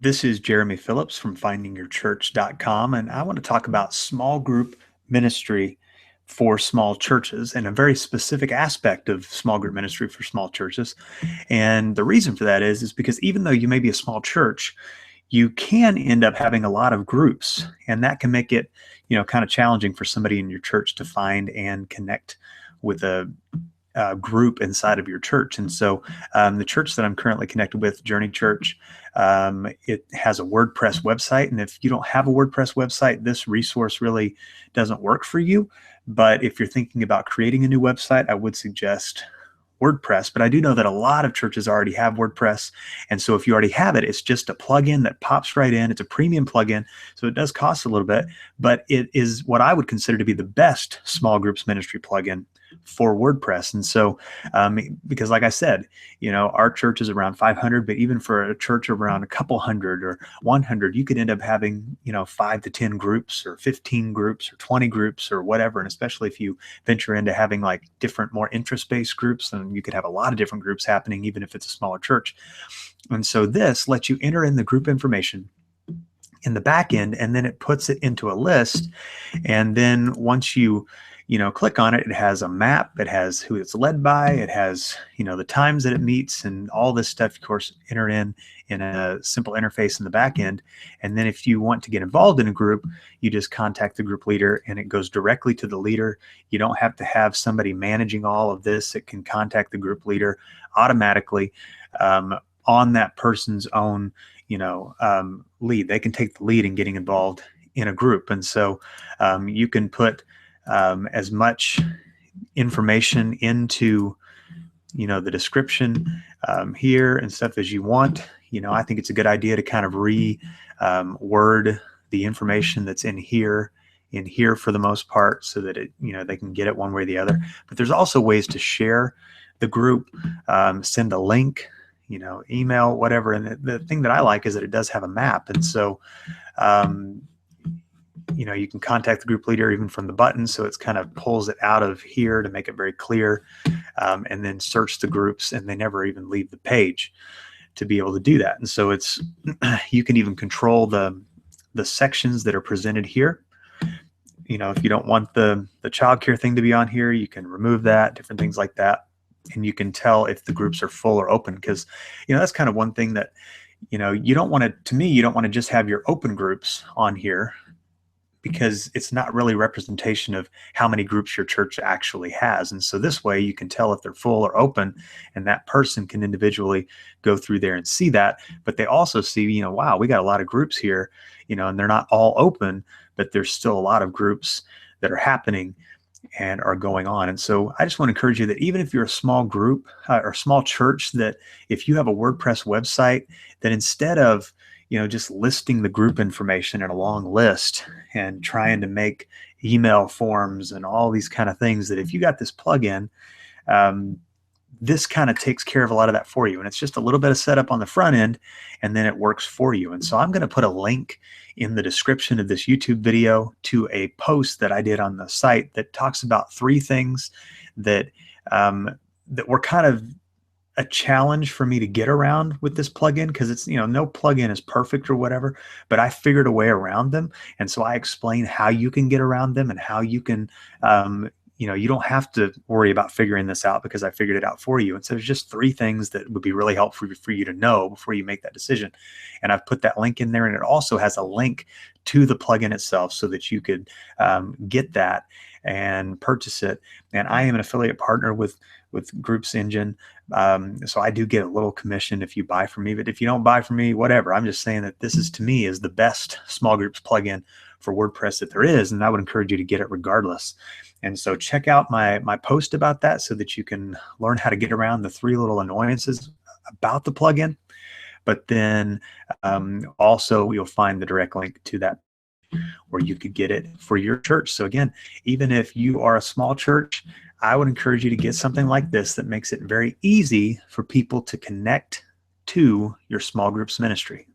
This is Jeremy Phillips from findingyourchurch.com, and I want to talk about small group ministry for small churches and a very specific aspect of small group ministry for small churches. And the reason for that is because even though you may be a small church, you can end up having a lot of groups, and that can make it, kind of challenging for somebody in your church to find and connect with a group inside of your church. And so the church that I'm currently connected with, Journey Church, it has a WordPress website. And if you don't have a WordPress website, this resource really doesn't work for you. But if you're thinking about creating a new website, I would suggest WordPress. But I do know that a lot of churches already have WordPress. And so if you already have it, it's just a plugin that pops right in. It's a premium plugin. So it does cost a little bit, but it is what I would consider to be the best small groups ministry plugin for WordPress. And so, because like I said, our church is around 500, but even for a church around a couple hundred or 100, you could end up having, 5 to 10 groups or 15 groups or 20 groups or whatever. And especially if you venture into having like different, more interest-based groups, then you could have a lot of different groups happening, even if it's a smaller church. And so this lets you enter in the group information in the back end, and then it puts it into a list. And then once you click on it, it has a map, it has who it's led by, it has, the times that it meets and all this stuff, of course, enter in a simple interface in the back end. And then if you want to get involved in a group, you just contact the group leader and it goes directly to the leader. You don't have to have somebody managing all of this. It can contact the group leader automatically on that person's own, lead. They can take the lead in getting involved in a group. And so you can put as much information into, the description here and stuff as you want. I think it's a good idea to kind of word the information that's in here for the most part, so that it, they can get it one way or the other. But there's also ways to share the group, send a link, email, whatever. And the thing that I like is that it does have a map. And so, you can contact the group leader even from the button. So it's kind of pulls it out of here to make it very clear, and then search the groups, and they never even leave the page to be able to do that. And so it's, you can even control the sections that are presented here. If you don't want the childcare thing to be on here, you can remove that, different things like that. And you can tell if the groups are full or open, because, that's kind of one thing that, you don't want to just have your open groups on here, because it's not really representation of how many groups your church actually has. And so this way you can tell if they're full or open, and that person can individually go through there and see that. But they also see, wow, we got a lot of groups here, and they're not all open, but there's still a lot of groups that are happening and are going on. And so I just want to encourage you that even if you're a small group or small church, that if you have a WordPress website, that instead of just listing the group information in a long list and trying to make email forms and all these kind of things, that if you got this plugin, this kind of takes care of a lot of that for you. And it's just a little bit of setup on the front end, and then it works for you. And so I'm going to put a link in the description of this YouTube video to a post that I did on the site that talks about 3 things that were kind of a challenge for me to get around with this plugin, because it's, no plugin is perfect or whatever, but I figured a way around them. And so I explain how you can get around them and how you can, you don't have to worry about figuring this out, because I figured it out for you. And so there's just 3 things that would be really helpful for you to know before you make that decision. And I've put that link in there, and it also has a link to the plugin itself so that you could get that and purchase it. And I am an affiliate partner with Groups Engine. So I do get a little commission if you buy from me, but if you don't buy from me, whatever. I'm just saying that this is, to me, is the best small groups plugin for WordPress that there is. And I would encourage you to get it regardless. And so check out my post about that so that you can learn how to get around the 3 little annoyances about the plugin. But then also you'll find the direct link to that where you could get it for your church. So again, even if you are a small church, I would encourage you to get something like this that makes it very easy for people to connect to your small groups ministry.